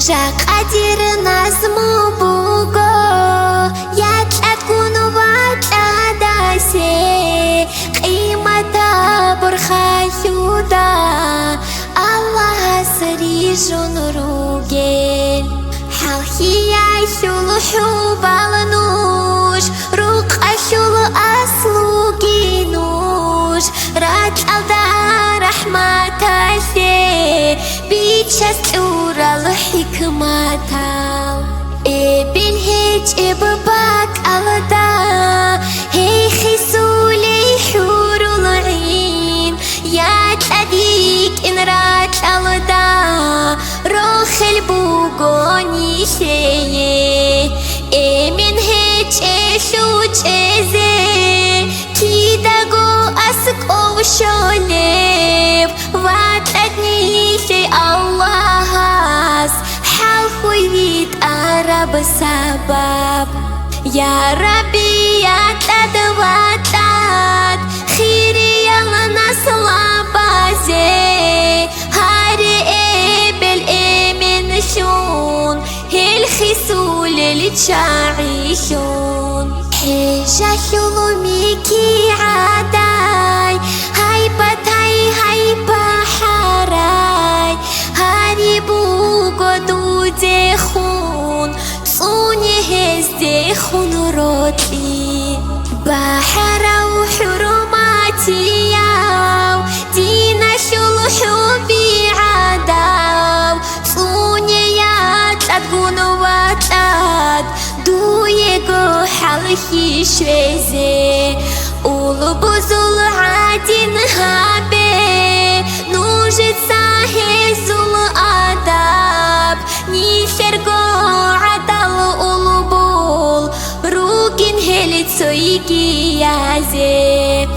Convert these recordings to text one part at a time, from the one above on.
شقدر نظم بوگو یتلت گنوات عدسه قیمتا برخیودا الله سری جون روگل حلخی شل حوبال نوش روق شل اصلو گینوش رات الدا رحمت شه بیچست اورال حکمتا بالهج بباك الدا هي خسولي حور العين يا تأديك إن رات الدا روخ البوغوني شيء من هج شوج ازي كيداغو اسكو شوليب واتأدني شيء الله حلخويت أرب سبب يا ربي يا تدواتات خيري يلا نصلا بازي هاري بالإيمن شون هي الخسول اللي تعيشون حيشة شلوميكي عداي هاي باتاي هاي بحراي هاري بوغو دودي خون صوني هزدي خون روتي بحرا وحرماتي ياو دينا شلحو بعداو صوني يات أتقون واتات دويقو حلخي شويزي أولو بزول عادين هابي نوجد ساهي زول آداب نيشرقو عدل أولبول روكين هلت سويكي يازي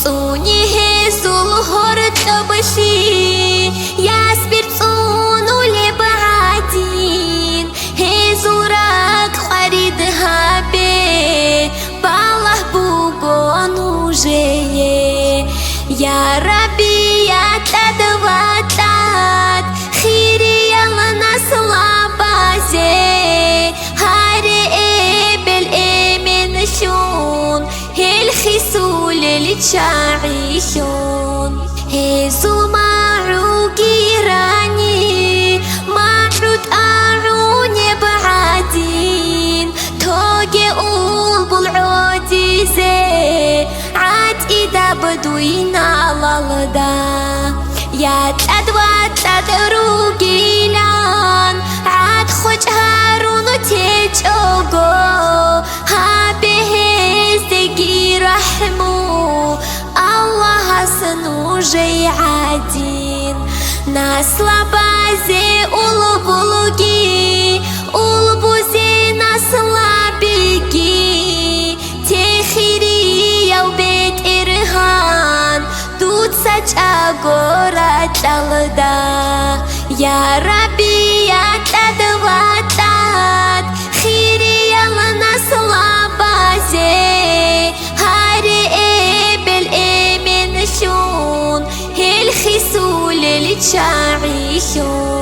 صوني هزول هورت أبشي ياسبر صونو لبعادين هزول راك خريد هابي بالله بوغونو جيه يا ربي يا تدواتات خيري يلا نصلا بازي هاري بالإيمن شون هي الخسول اللي تعيشون هزو معروقي راني معروض أعوني بعدين توقي قول بالعودي زي عاد إذا بدوينا لالدا يا تأدوات تدروقي لان عاد خوش هارون تيجوغو هابه زدقي رحمو الله سنو جي عادين ناس لبازي أولبولوغي أولبوزي ناس لابيجي تخيري يو بيت إرهان دود سج أغورات الدا يا ربي يا تدواتات خيري يلا نصلا بازي هاري بالإيمن شون هي الخسول اللي تعيشون